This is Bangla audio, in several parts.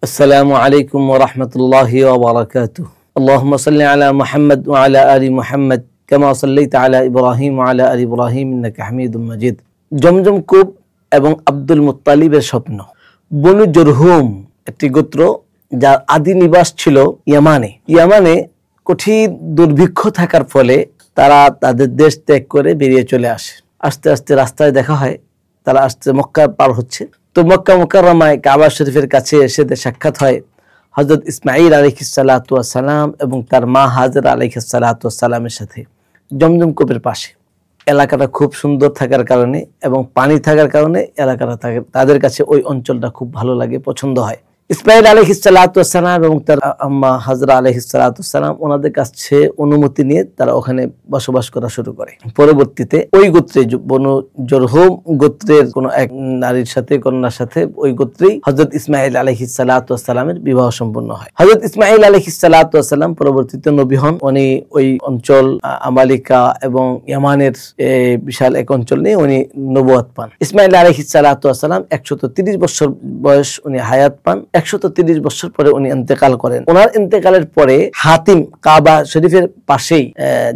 السلام عليكم ورحمة الله وبركاته. اللهم صل على محمد وعلى آل محمد كما صليت على إبراهيم وعلى آل إبراهيم إنك حميد مجيد. জমজম কূপ এবং আব্দুল মুত্তালিবের স্বপ্ন। বনু জুরহুম একটি গোত্র যার আদি নিবাস ছিল ইয়ামানে। ইয়ামানে কঠিন দুর্ভিক্ষ থাকার ফলে তারা তাদের দেশ ত্যাগ করে বেরিয়ে চলে আসে। আস্তে আস্তে রাস্তায় দেখা হয় তারা আসতে মক্কা পার হচ্ছে। তো মক্কা মুকাররমায় কাবা শরীফের কাছে এসে সাক্ষাৎ হয় হযরত ইসমাঈল আলাইহিস সালাতু ওয়াস সালাম এবং তার মা হাজেরা আলাইহিস সালাতু ওয়াস সালামের সাথে জমজম কূপের পাশে। এলাকাটা খুব সুন্দর থাকার কারণে এবং পানি থাকার কারণে এলাকাটা তাদের কাছে ওই অঞ্চলটা খুব ভালো লাগে, পছন্দ হয়। ইসমাঈল আলাইহিস সালাতু ওয়াস সালাম এবং তার আম্মা হাজরা আলাইহিস সালাতু ওয়াস সালাম ওনাদের কাছে অনুমতি নিয়ে তারা ওখানে বসবাস করা শুরু করে। পরবর্তীতে ওই গোত্রে বনু জুরহুম গোত্রের কোন এক নারীর সাথে কন্যার সাথে ওই গোত্রেই হযরত ইসমাঈল আলাইহিস সালাতু ওয়াস সালামের বিবাহ সম্পন্ন হয়। হযরত ইসমাঈল আলাইহিস সালাতু ওয়াস সালাম পরবর্তীতে নবী হন। উনি ওই অঞ্চল আমালিকা এবং ইয়ামানের বিশাল এক অঞ্চল নিয়ে উনি নবুয়ত পান। ইসমাঈল আলাইহিস সালাতু ওয়াস সালাম 130 বছর বয়স উনি হায়াত পান। 130 বছর পরে উনি ইন্তেকাল করেন। ওনার ইন্তেকালের পরে হাতিম কাবা শরীফের পাশেই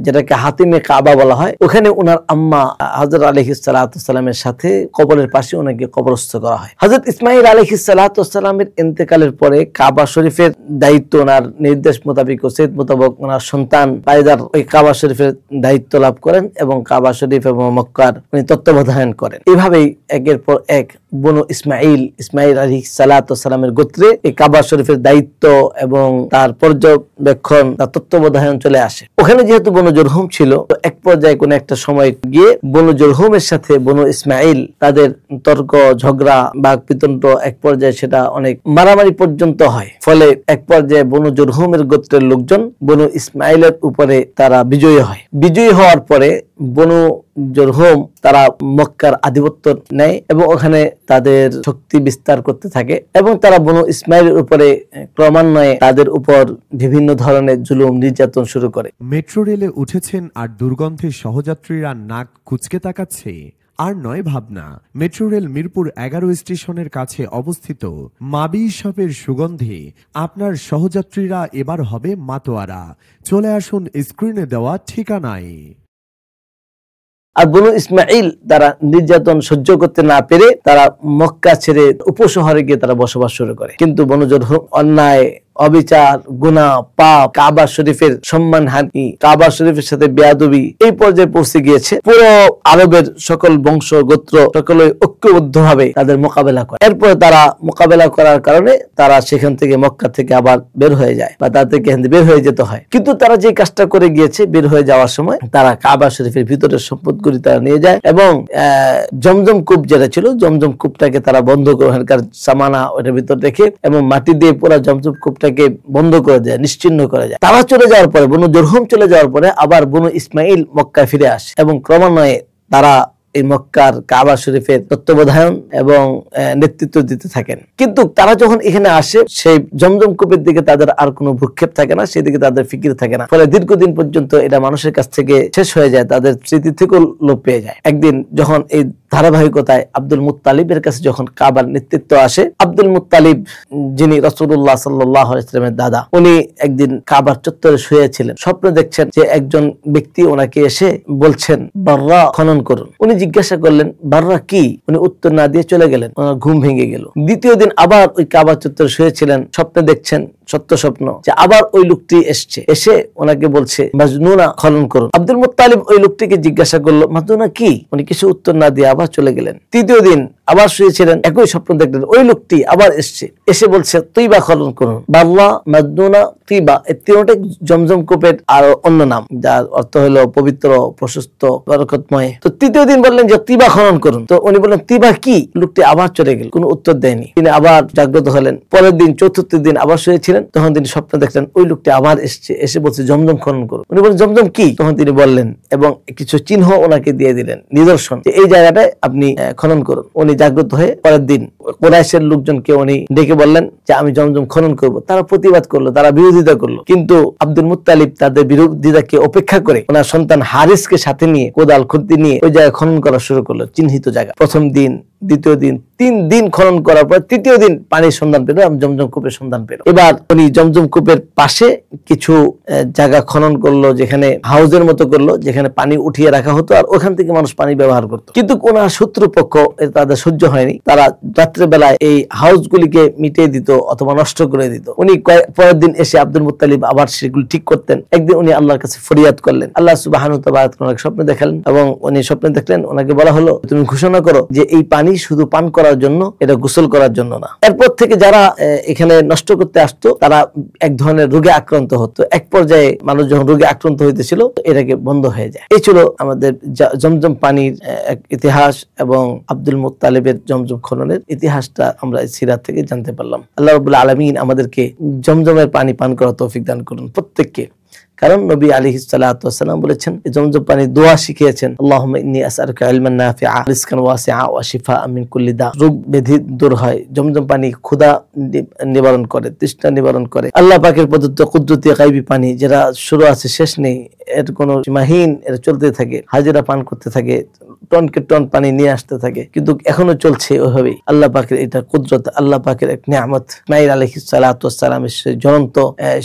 যেটাকে হাতিমে কাবা বলা হয়, ওখানে ওনার আম্মা হযরত আলাইহিস সালাতু ওয়াস সালামের সাথে কবরের পাশে ওনাকে কবরস্থ করা হয়। হযরত ইসমাঈল আলাইহিস সালাতু ওয়াস সালামের ইন্তেকালের পরে কাবা শরীফের দায়িত্ব ওনার নির্দেশ মোতাবেক ওসিয়ত মোতাবেক ওনার সন্তান পায়দার ওই কাবা শরীফের দায়িত্ব লাভ করেন এবং কাবা শরীফ এবং মক্কার উনি তত্ত্বাবধান করেন। এভাবেই একের পর এক বনু ইসমাঈল আলাইহিস সালাতু ওয়াস সালামের গোত্রে এই কাবা শরীফের দায়িত্ব এবং তার পর্যবেক্ষণ তার তত্ত্বাবধান চলে আসে। ওখানে যেহেতু বনু জুরহুম ছিল, এক পর্যায়ে কোন একটা সময় গিয়ে বনু জুরহুমের সাথে বনু ইসমাঈল তাদের তর্ক ঝগড়া বাক বিতণ্ড এক পর্যায়ে সেটা অনেক মারামারি পর্যন্ত হয়। ফলে এক পর্যায়ে বনু জুরহুমের গোত্রের লোকজন বনু ইসমাঈলের উপরে তারা বিজয়ী হয়। বিজয়ী হওয়ার পরে বনু জুরহুম তারা মক্কার আধিপত্য নেয় এবং ওখানে তাদের শক্তি বিস্তার করতে থাকে এবং তারা বনু ইসমাঈলের উপরে ক্রমান্বয়ে তাদের উপর বিভিন্ন ধরনের জুলুম নির্যাতন শুরু করে। মেট্রো রেলে উঠেছেন আর দুর্গন্ধে সহযাত্রীরা নাক কুঁচকে তাকাচ্ছে। আর নয় ভাবনা, মেট্রো রেল মিরপুর 11 স্টেশনের কাছে অবস্থিত মাবি শপের সুগন্ধে আপনার সহযাত্রীরা এবার হবে মাতোয়ারা। চলে আসুন স্ক্রিনে দেওয়া ঠিকানায়। আর বনু ইসমাঈল তারা নির্যাতন সহ্য করতে না পেরে তারা মক্কা ছেড়ে উপশহরে গিয়ে তারা বসবাস শুরু করে। কিন্তু বনু জুরহুম অন্যায়, অবিচার, গুনাহ, পাপ, কাবা শরীফের সম্মানহানি, কাবা শরীফের সাথে বেয়াদবি এই পর্যায়ে পৌঁছে গিয়েছে। পুরো আরবের সকল বংশ গোত্র সকলে ঐক্যবদ্ধভাবে তাদের মোকাবেলা করে। এরপরে তারা মোকাবেলা করার কারণে তারা সেখান থেকে মক্কা থেকে আবার বের হয়ে যায় বা তাদেরকে বের হয়ে যেতে হয়। কিন্তু তারা যে কাজটা করে গিয়েছে, বের হয়ে যাওয়ার সময় তারা কাবা শরীফের ভিতরের সম্পদগুলি তারা নিয়ে যায় এবং জমজম কূপ যেটা ছিল জমজম কূপটাকে তারা বন্ধ করে ওখানকার সামানা ওটার ভিতর রেখে এবং মাটি দিয়ে পুরো জমজম কূপটাকে বন্ধ করে দেয়, নিশ্চিহ্ন করে যায়। তারা চলে যাওয়ার পরে বনু জুরহুম চলে যাওয়ার পরে আবার বনু ইসমাঈল মক্কায় ফিরে আসে এবং ক্রমান্বয়ে তারা এই মক্কার কাবা শরীফের তত্ত্বাবধান এবং নেতৃত্ব দিতে থাকেন। কিন্তু তারা যখন এখানে আসে সেই জমজম কূপের দিকে তাদের আর কোনো ভ্রুক্ষেপ থাকে না, সেদিকে তাদের ফিকির থাকে না। ফলে দীর্ঘদিন পর্যন্ত এটা মানুষের কাছ থেকে শেষ হয়ে যায়, তাদের স্মৃতি থেকেও লোপ পেয়ে যায়। একদিন যখন এই ধারাবাহিকতায় আব্দুল মুত্তালিবের কাছে যখন কাবার নেতৃত্ব আসে, আব্দুল মুত্তালিব যিনি রাসূলুল্লাহ সাল্লাল্লাহু আলাইহি ওয়াসাল্লামের দাদা, উনি একদিন কাবার চত্বরে শুয়েছিলেন। স্বপ্নে দেখছেন যে একজন ব্যক্তি ওনাকে এসে বলছেন বাররা খনন করুন। উনি জিজ্ঞাসা করলেন বাররা কি? উনি উত্তর না দিয়ে চলে গেলেন। ওনার ঘুম ভেঙে গেল। দ্বিতীয় দিন আবার ওই কাবার চত্বরে শুয়েছিলেন। স্বপ্নে দেখছেন, সত্য স্বপ্ন, যে আবার ওই লোকটি এসে ওনাকে বলছে মাজনুনা খনন করুন। আব্দুল মুত্তালিব ওই লোকটিকে জিজ্ঞাসা করলো মাজনুনা কি? উনি কিছু উত্তর না দিয়ে আবার চলে গেলেন। তৃতীয় দিন আবার শুয়েছিলেন, একই স্বপ্ন দেখলেন। ওই লোকটি আবার এসে বলছে তৈবা খনন করুন। বাল্লা মাজনুনা তিবা, এই তিনটাই জমজম কূপের আর অন্য নাম, যার অর্থ হলো পবিত্র, প্রশস্ত, বরকতময়। তো তৃতীয় দিন বললেন যে তিবা খনন করুন। তো উনি বললেন তিবা কি? লোকটি আবার চলে গেল, কোনো উত্তর দেয়নি। তিনি আবার জাগ্রত হলেন। পরের দিন চতুর্থ দিন আবার শুয়েছিলেন, তখন তিনি স্বপ্ন দেখলেন ওই লোকটি আবার এসে বলছে জমজম খনন করুন। উনি বলেন জমজম কি? তখন তিনি বললেন এবং কিছু চিহ্ন ওনাকে দিয়ে দিলেন, নিদর্শন, যে এই জায়গাটায় আপনি খনন করুন। উনি জাগ্রত হয়ে পরের দিন কুরাইশের লোকজনকে উনি ডেকে বললেন যে আমি জমজম খনন করব। তারা প্রতিবাদ করলো, তারা বিরোধিতা করলো। কিন্তু আব্দুল মুত্তালিব তাদের বিরোধিতাকে উপেক্ষা করে ওনার সন্তান হারিসকে সাথে নিয়ে কোদাল খুন্তি নিয়ে ওই জায়গায় খনন করা শুরু করলো, চিহ্নিত জায়গা। প্রথম দিন দ্বিতীয় দিন, 3 দিন খনন করার পর তৃতীয় দিন পানির সন্ধান পেল, জমজম কূপের সন্ধান পেল। এবার উনি জমজম কূপের পাশে কিছু জায়গা খনন করলো, যেখানে হাউজের মতো করলো, যেখানে পানি উঠিয়ে রাখা হতো আর ওখান থেকে মানুষ পানি ব্যবহার করতো। কিন্তু ওনার শত্রুপক্ষ তাদের সহ্য হয়নি, তারা রাত্রে বেলায় এই হাউসগুলিকে মিটিয়ে দিত অথবা নষ্ট করে দিত। উনি পরের দিন এসে আব্দুল মুত্তালিব আবার সেগুলি ঠিক করতেন। একদিন উনি আল্লাহর কাছে ফরিয়াদ করলেন, আল্লাহ সুবহানাহু ওয়া তাআলা ওনাকে স্বপ্নে দেখালেন এবং উনি স্বপ্নে দেখলেন, ওনাকে বলা হলো তুমি ঘোষণা করো যে এই পানি শুধু পান করার জন্য, এটা গোসল করার জন্য না। এরপর থেকে যারা এখানে নষ্ট করতে আসতো তারা এক ধরনের রোগে আক্রান্ত হতো। এক পর্যায়ে মানুষ যখন রোগে আক্রান্ত হইতেছিল এটাকে বন্ধ হয়ে যায়। এই ছিল আমাদের জমজম পানির এক ইতিহাস এবং আব্দুল মুত্তালিবের জমজম খননের ইতিহাসটা আমরা সিরাত থেকে জানতে পারলাম। আল্লাহ রাব্বুল আলামিন আমাদেরকে জমজমের পানি পান করার তৌফিক দান করুন প্রত্যেককে। কারণ নবী আলাইহিস সালাতু ওয়াস সালাম বলেছেন, জমজম পানি দোয়া শিখিয়েছেন, আল্লাহুম্মা ইন্নী আসআলুকা ইলমান নাফিআ রিজকান ওয়াসিআ ওয়া শিফাআ মিন কুল্লি দা। রোগ ব্যাধি দূর হয়। জমজম পানি ক্ষুধা নিবারণ করে, তৃষ্ণা নিবারণ করে। আল্লাহ পাকের প্রদত্ত কুদরতি গায়বী পানি, যেটা শুরু আছে শেষ নেই, এর কোনো সীমাহীন, এর চলতে থাকে, হাজিরা পান করতে থাকে, টনকে টন পানি নিয়ে আসতে থাকে, কিন্তু এখনো চলছে ওইভাবেই। আল্লাহ পাকের এটা কুদরত, আল্লাহ পাকের এক নিয়ামত। ইসমাঈল আলাইহিস সালাতু ওয়াস সালামের সেই জ্বলন্ত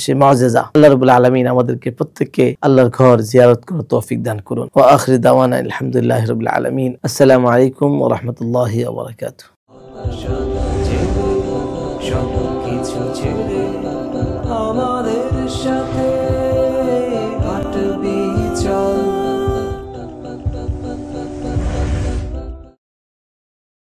সেই মুআজিজা। আল্লাহ রাব্বুল আলামিন আমাদেরকে প্রত্যেককে আল্লাহর ঘর জিয়ারত করার তৌফিক দান করুন। ওয়া আখিরু দাওয়ানা আলহামদুলিল্লাহি রাব্বিল আলামিন। আসসালামু আলাইকুম ওয়া রাহমাতুল্লাহি ওয়া বারাকাতুহু। সব কিছু ছেড়ে আমাদের সাথে